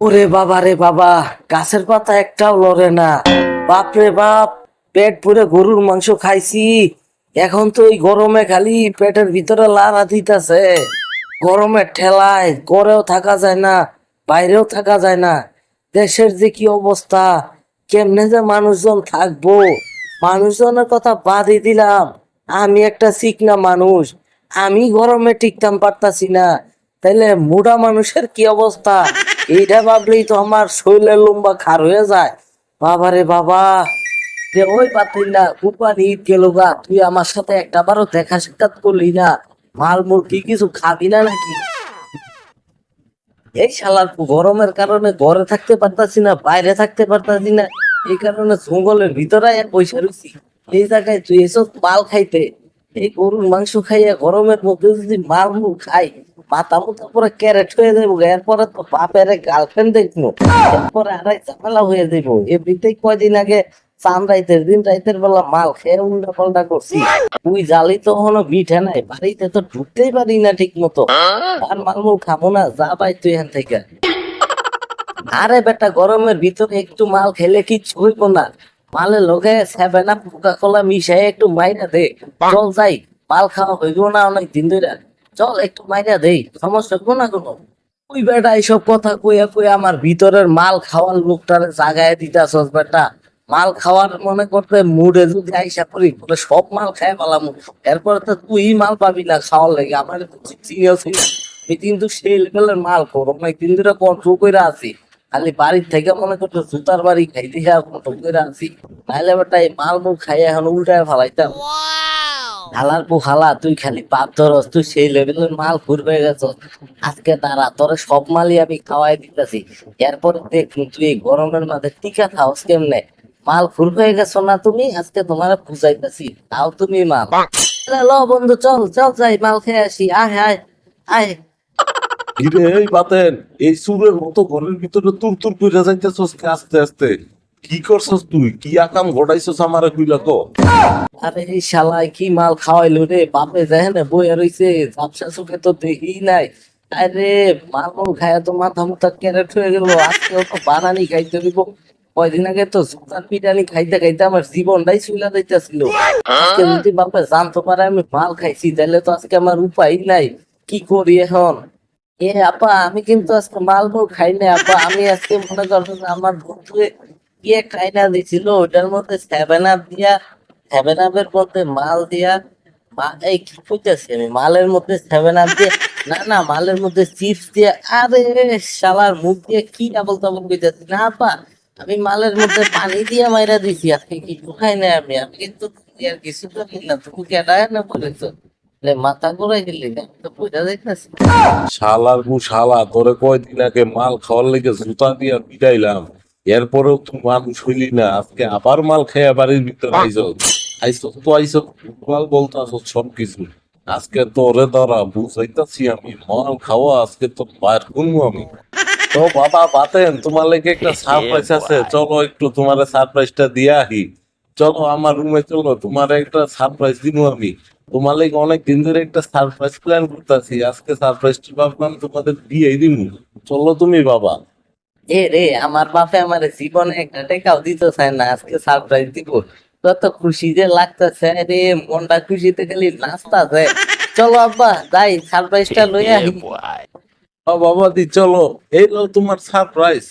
ওরে বাবা রে বাবা, গাছের পাতা একটাও লড়ে না। বাপ রে বাপ, পেট পুরে গরুর মাংস খাইছি। এখন তো এই গরমে খালি পেটের ভিতরে লাড়া দিতেছে। গরমের ঠেলায় ঘরেও থাকা যায় না, বাইরেও থাকা যায় না। দেশের যে কি অবস্থা, কেমনে যে মানুষজন থাকবো। মানুষজনের কথা বাদই দিলাম, আমি একটা চিকনা মানুষ, আমি গরমে টিকতাম পারতাছি না, তাইলে মোটা মানুষের কি অবস্থা? এইটা ভাবলেই তো আমার শরীরের লম্বা খার হয়ে যায়। বাবারে বাবা, যে ওই পারতিস না, কুরবানি ঈদ গেল গা, তুই আমার সাথে একটা বারও দেখা সাক্ষাৎ করলি না। মাল মুরগি কিছু খাবি না নাকি? এই শালার গরমের কারণে ঘরে থাকতে পারতাছি না, বাইরে থাকতে পারতাছি না। এই কারণে জঙ্গলের ভিতরে পয়সা রুচি। এই জায়গায় তুই এসব মাল খাইতে, এই গরুর মাংস খাইয়া গরমের মধ্যে যদি মাল মুল খাই, মাথা মুথা পরে ক্যারেট হয়ে যাবো। এরপরে তো বাপের গার্লফ্রেন্ড দেখবো, এরপরে আড়াই ঝামেলা হয়ে যাবো। এমনিতেই কয়দিন আগে চান রাইতের দিন রাইতের বেলা মাল খেয়ে উল্টা পাল্টা করছি। তুই জালি তো এখনো বিঠে নাই, বাড়িতে তো ঢুকতেই পারি না ঠিক মতো। আর মালমূল খাবো না, যা পাই তুই এখান থেকে। আরে বেটা, গরমের ভিতরে একটু মাল খেলে কিচ্ছু হইব না। মালের লগে সেভেন আপ কোকা কোলা মিশাই একটু মাইরা দে। চল যাই, মাল খাওয়া হইব না অনেক দিন ধরে। চল একটু মাইরা দেই, সমস্যা হইব না কোনো। ওই বেটা এইসব কথা কইয়া কইয়া আমার ভিতরের মাল খাওয়ার লোকটারে জাগায় দিতাছস বেটা। মাল খাওয়ার মনে করতে মুডে যদি আইসা করি বলে সব মাল খাই পালাম, এরপরে তো তুই মাল পাবি না খাওয়ার লেগে। আমার তো চিনিও ছিল, আমি কিন্তু সেই লেভেলের মাল করো অনেক দিন ধরে কন্ট্রোল করে আছি। খালি বাড়ির থেকে মনে করতে জুতার বাড়ি খাইতে কন্ট্রোল করে আছি। নাইলে বেটা এই মাল মুল খাইয়া এখন উল্টায় ফালাইতাম। হালার পু হালা, তুই খালি পাপ ধরস, তুই সেই লেভেলের মাল ঘুরবে গেছ। আজকে দাঁড়া, তোর সব মালই আমি খাওয়াই দিতেছি। এরপরে দেখ তুই এই গরমের মাঝে টিকা খাওস কেমনে। মাল ফুল হয়ে গেছো না তুমি, আজকে তোমার বুঝাইতেছি, তাও তুমি মাল। ল বন্ধু, চল চল যাই মাল খেয়ে আসি। আয় আয় আয়। কিরে এই বাতেন, এই সুরের মতো ঘরের ভিতরে তুর তুর কইরা যাইতেছস কে আস্তে আস্তে? কি করছস তুই? কি আকাম ঘটাইছস আমারে কইলা কো? আরে এই শালাই কি মাল খাওয়াইলো রে, বাপে যেখানে বইয়া রইছে, ঝাপসা চোখে তো দেখি নাই। আরে মাল মুল খায়া তো মাথা মুথা ক্যারেট হয়ে গেল। আজকেও তো বানানি খাইতে দিব। কয়দিন আগে তো জুতার পিটানি খাইতে খাইতে আমার জীবনটাই চুলা যাইতেছিল। আজকে যদি বাপে জানতে পারে আমি মাল খাইছি, তাহলে তো আজকে আমার উপায় নাই। কি করি এখন? আপা, আমি কিন্তু আজকে মাল মুল খাই না আপা। আমি আজকে মনে করবো যে আমার বন্ধু খাইনা দিছিল, ওটার মধ্যে সেভেন আপ দিয়া, সেভেন আপের মধ্যে মাল দিয়া। এই কি কইতাছি আমি, মালের মধ্যে সেভেন আপ দিয়ে, না না, মালের মধ্যে চিপস দিয়ে। আরে শালার মুখ দিয়ে কি আবল তাবল কইতাছি না আপা। আমি মালের মধ্যে পানি দিয়ে মাইরা দিছি, আজকে কিছু খাই না আমি। আমি কিন্তু আর কিছু তো না, তুমি কেটায় না বলেছো। মাথা ঘুরাই গেলি না, আমি তো বুঝা যাইতাছি। শালার গু শালা, তোরে কয়দিন আগে মাল খাওয়ার লেগে জুতা দিয়া পিটাইলাম। এরপরেও তুই মানুষ হইলি না, আজকে আবার মাল খেয়ে বাড়ির ভিতরে আইছস। আইছস তো আইছস, মাল বলতাছস সব কিছু। আজকে তোরে দ্বারা বুঝাইতাছি আমি, মাল খাওয়া আজকে তোর বাইর করবো আমি। তো বাবা বাতেন, তোমার লেগে একটা সারপ্রাইজ আছে, চলো একটু তোমার সারপ্রাইজটা দিয়ে আহি। চলো আমার রুমে চলো, তোমার একটা সারপ্রাইজ দিব আমি। তোমার লেগে অনেক দিন ধরে একটা সারপ্রাইজ প্ল্যান করতেছি, আজকে সারপ্রাইজটা ভাবলাম তোমাদের দিয়ে দিব। চলো তুমি বাবা। এ রে, আমার বাপে আমার জীবনে একটা টাকাও দিতে চায় না, আজকে সারপ্রাইজ দিব। কত খুশি যে লাগতেছে রে, মনটা খুশিতে খালি নাচতাছে। চলো আব্বা যাই, সারপ্রাইজটা লই আহি। বাবা দি চলো, এই লো তোমার সারপ্রাইজ।